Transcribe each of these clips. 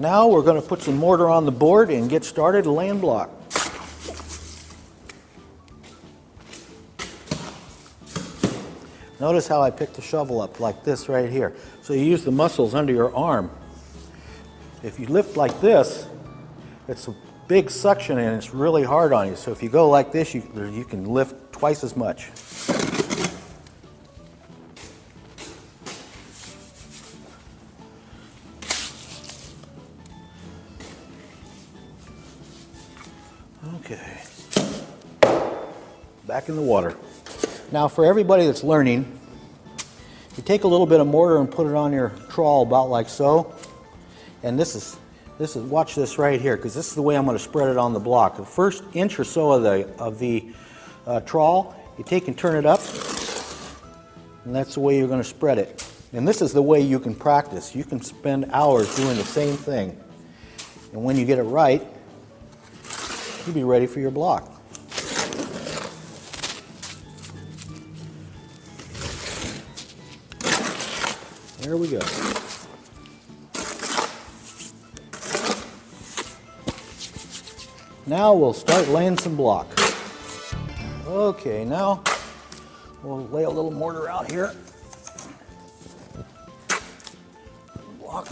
Now we're going to put some mortar on the board and get started laying block. Notice how I picked the shovel up like this right here. So you use the muscles under your arm. If you lift like this, it's a big suction and it's really hard on you. So if you go like this, you can lift twice as much. Okay. Back in the water. Now for everybody that's learning, you take a little bit of mortar and put it on your trawl about like so. And this is watch this right here, because this is the way I'm going to spread it on the block. The first inch or so of the trawl, you take and turn it up, and that's the way you're going to spread it. And this is the way you can practice. You can spend hours doing the same thing. And when you get it right, you'll be ready for your block. There we go. Now we'll start laying some block. Okay, now we'll lay a little mortar out here. Block.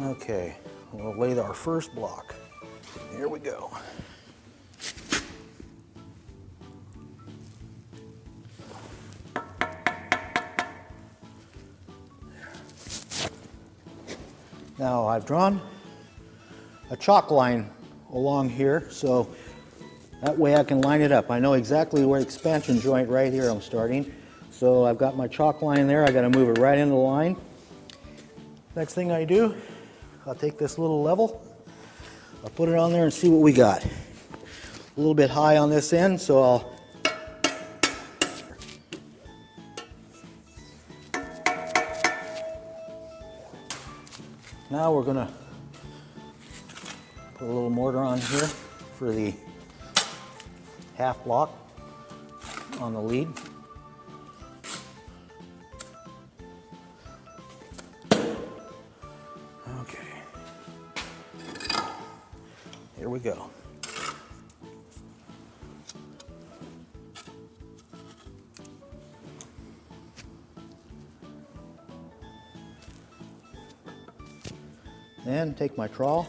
Okay, we'll lay our first block. Here we go. Now I've drawn a chalk line along here, so that way I can line it up. I know exactly where the expansion joint right here I'm starting. So I've got my chalk line there, I got to move it right into the line. Next thing I do, I'll take this little level, I'll put it on there and see what we got. A little bit high on this end, so I'll now we're going to put a little mortar on here for the half block on the lead. Here we go. Then take my trawl,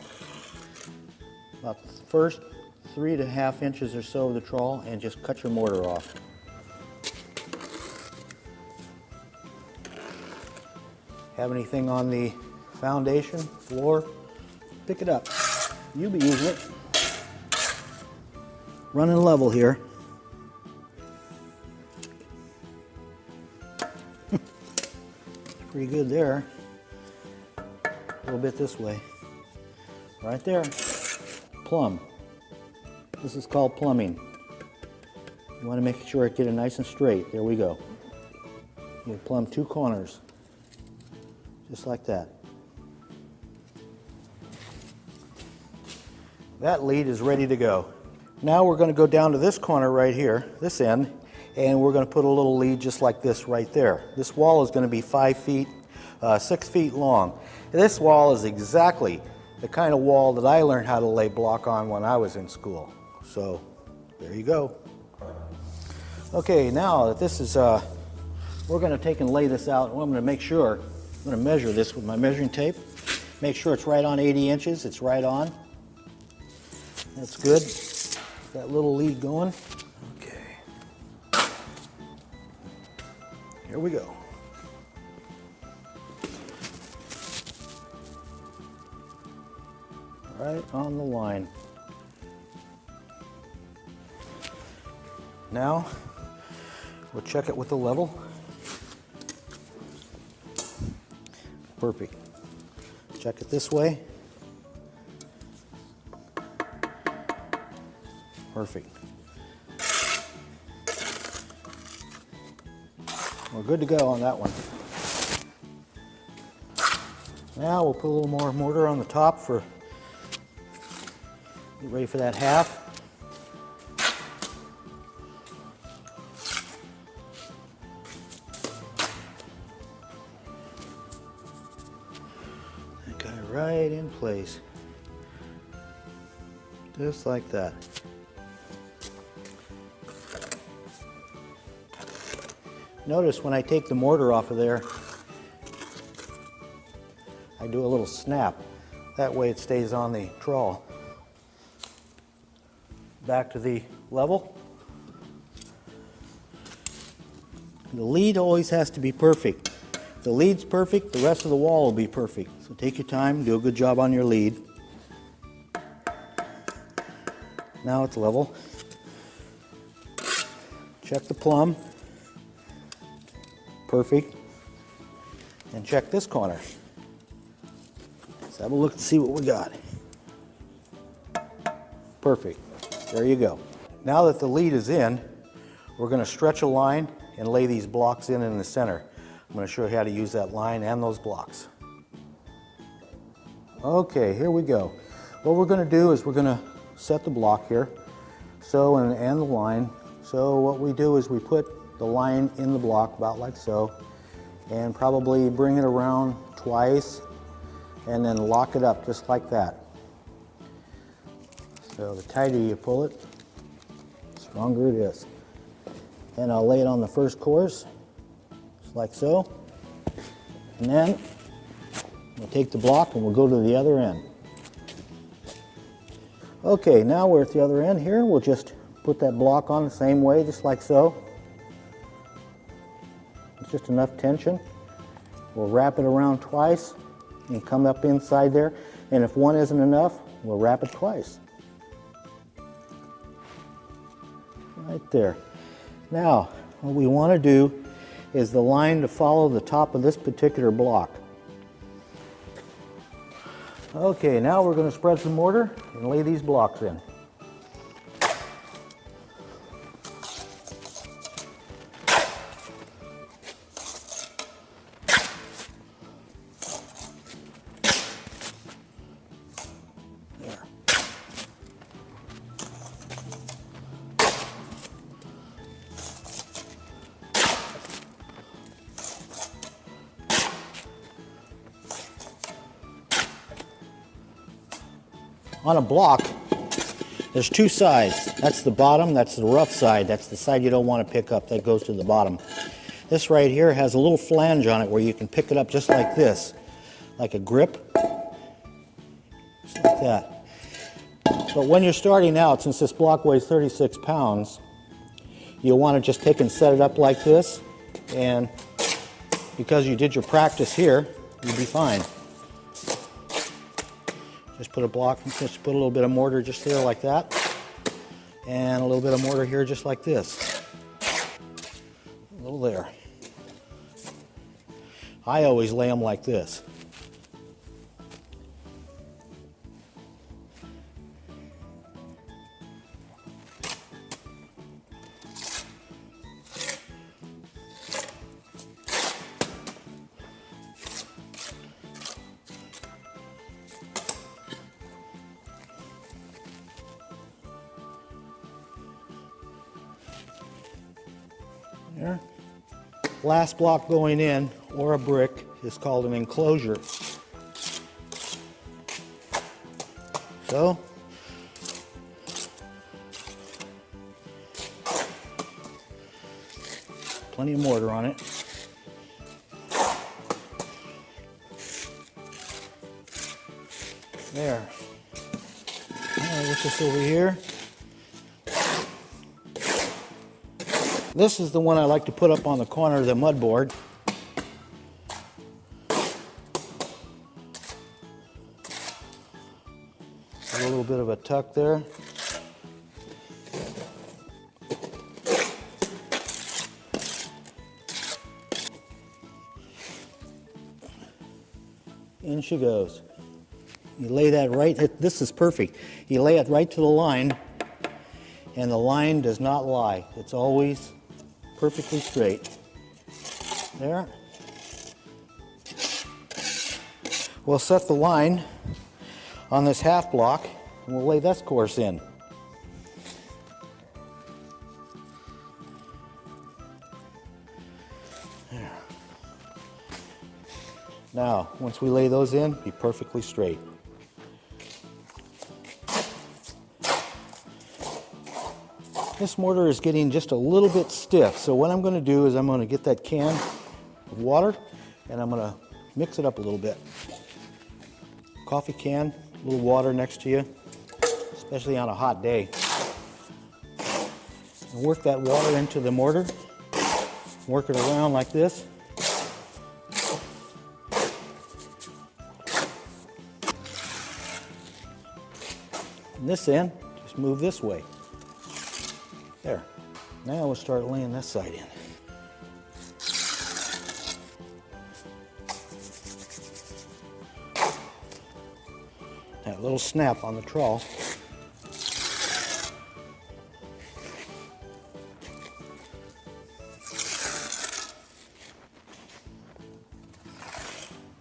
about the first 3.5 inches or so of the trawl, and just cut your mortar off. Have anything on the foundation, floor, pick it up. You'll be using it. Running level here. Pretty good there. A little bit this way. Right there. Plumb. This is called plumbing. You want to make sure it get it nice and straight. There we go. You plumb 2 corners. Just like that. That lead is ready to go. Now we're going to go down to this corner right here, this end, and we're going to put a little lead just like this right there. This wall is going to be 6 feet long. This wall is exactly the kind of wall that I learned how to lay block on when I was in school. So there you go. Okay, now that this is, we're going to take and lay this out. I'm going to make sure, I'm going to measure this with my measuring tape. Make sure it's right on 80 inches. It's right on. That's good. That little lead going. Okay. Here we go. Right on the line. Now, we'll check it with the level. Perfect. Check it this way. Perfect. We're good to go on that one. Now we'll put a little more mortar on the top for, get ready for that half. That got it right in place. Just like that. Notice when I take the mortar off of there, I do a little snap. That way it stays on the trawl. Back to the level. The lead always has to be perfect. If the lead's perfect, the rest of the wall will be perfect. So take your time, do a good job on your lead. Now it's level. Check the plumb. Perfect. And check this corner. Let's have a look and see what we got. Perfect. There you go. Now that the lead is in, we're going to stretch a line and lay these blocks in the center. I'm going to show you how to use that line and those blocks. Okay, here we go. What we're going to do is we're going to set the block here, so and the line. So what we do is we put the line in the block about like so, and probably bring it around twice and then lock it up just like that. So the tighter you pull it, the stronger it is. And I'll lay it on the first course, just like so. And then we'll take the block and we'll go to the other end. Okay, now we're at the other end here. We'll just put that block on the same way, just like so. It's just enough tension. We'll wrap it around twice and come up inside there. And if one isn't enough, we'll wrap it twice. Right there. Now, what we want to do is the line to follow the top of this particular block. Okay, now we're going to spread some mortar and lay these blocks in. There. On a block, there's two sides. That's the bottom, that's the rough side. That's the side you don't want to pick up, that goes to the bottom. This right here has a little flange on it where you can pick it up just like this, like a grip, just like that. But when you're starting out, since this block weighs 36 pounds, you'll want to just take and set it up like this, and because you did your practice here, you'll be fine. Just put a block, just put a little bit of mortar just there like that, and a little bit of mortar here just like this. A little there. I always lay them like this. There. Last block going in, or a brick, is called an enclosure. So, plenty of mortar on it. There. I'll get this over here. This is the one I like to put up on the corner of the mud board. A little bit of a tuck there. In she goes. You lay that right, this is perfect. You lay it right to the line, and the line does not lie. It's always perfectly straight. There. we'll set the line on this half block and we'll lay this course in. There. Now, once we lay those in, be perfectly straight. This mortar is getting just a little bit stiff, so what I'm going to do is I'm going to get that can of water and I'm going to mix it up a little bit. Coffee can, a little water next to you, especially on a hot day. And work that water into the mortar, work it around like this. And this end, just move this way. There. Now we'll start laying this side in. That little snap on the trowel.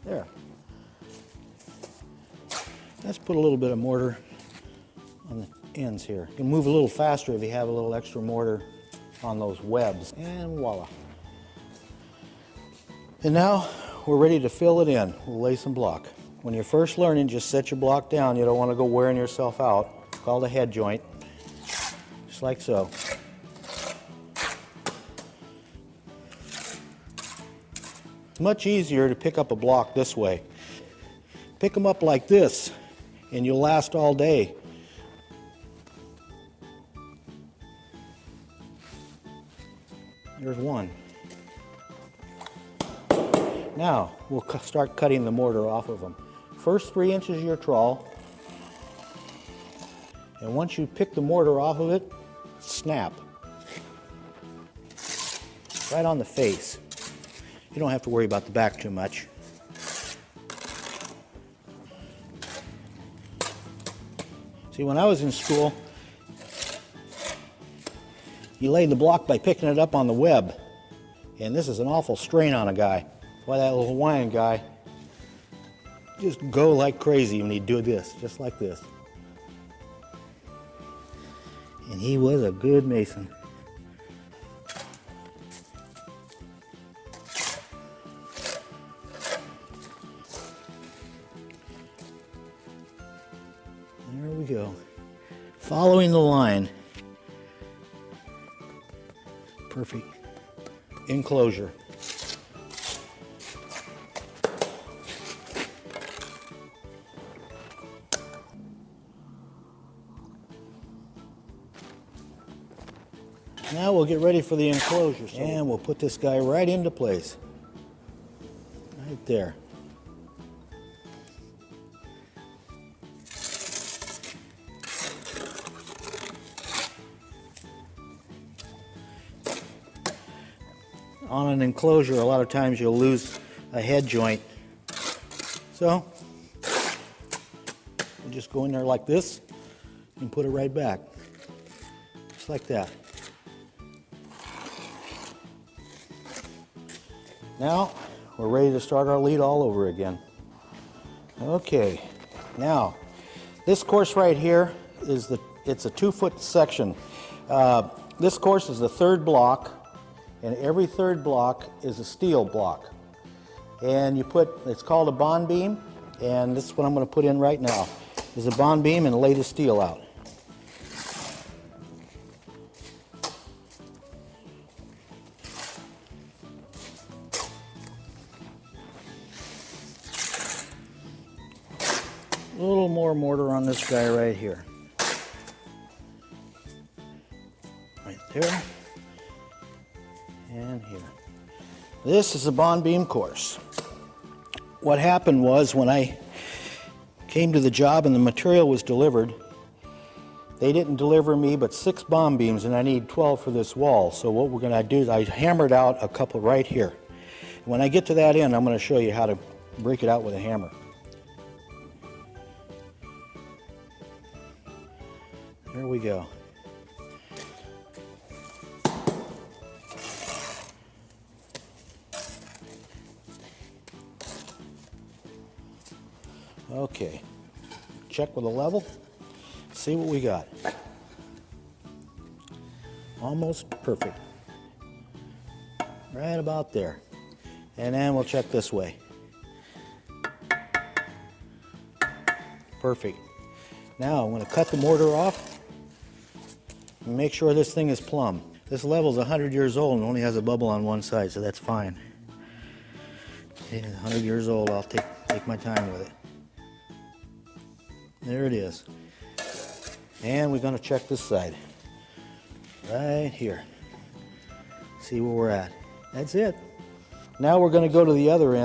There. Let's put a little bit of mortar on the ends here. You can move a little faster if you have a little extra mortar on those webs, and voila. And now we're ready to fill it in. We'll lay some block. When you're first learning, just set your block down. You don't want to go wearing yourself out. It's called a head joint, just like so. It's much easier to pick up a block this way. Pick them up like this and you'll last all day. There's one. Now, we'll start cutting the mortar off of them. First 3 inches of your trowel, and once you pick the mortar off of it, snap. Right on the face. You don't have to worry about the back too much. See, when I was in school, you lay the block by picking it up on the web. And this is an awful strain on a guy. That's why that little Hawaiian guy just go like crazy when he do this, just like this. And he was a good mason. There we go. Following the line. Perfect enclosure. Now we'll get ready for the enclosure. And we'll put this guy right into place. Right there. On an enclosure, a lot of times you'll lose a head joint. So, you just go in there like this and put it right back. Just like that. Now, we're ready to start our lead all over again. Okay, now, this course right here is it's a 2-foot section. This course is the 3rd block. And every 3rd block is a steel block. And you put, it's called a bond beam, and this is what I'm going to put in right now, is a bond beam and lay the steel out. A little more mortar on this guy right here. Right there. And here. This is a bond beam course. What happened was when I came to the job and the material was delivered, they didn't deliver me but 6 bond beams and I need 12 for this wall. So what we're going to do is I hammered out a couple right here. When I get to that end, I'm going to show you how to break it out with a hammer. There we go. Okay, check with a level, see what we got. Almost perfect. Right about there. And then we'll check this way. Perfect. Now I'm going to cut the mortar off and make sure this thing is plumb. This level is 100 years old and only has a bubble on one side, so that's fine. Yeah, 100 years old, I'll take my time with it. There it is. And we're going to check this side. Right here. See where we're at. That's it. Now we're going to go to the other end.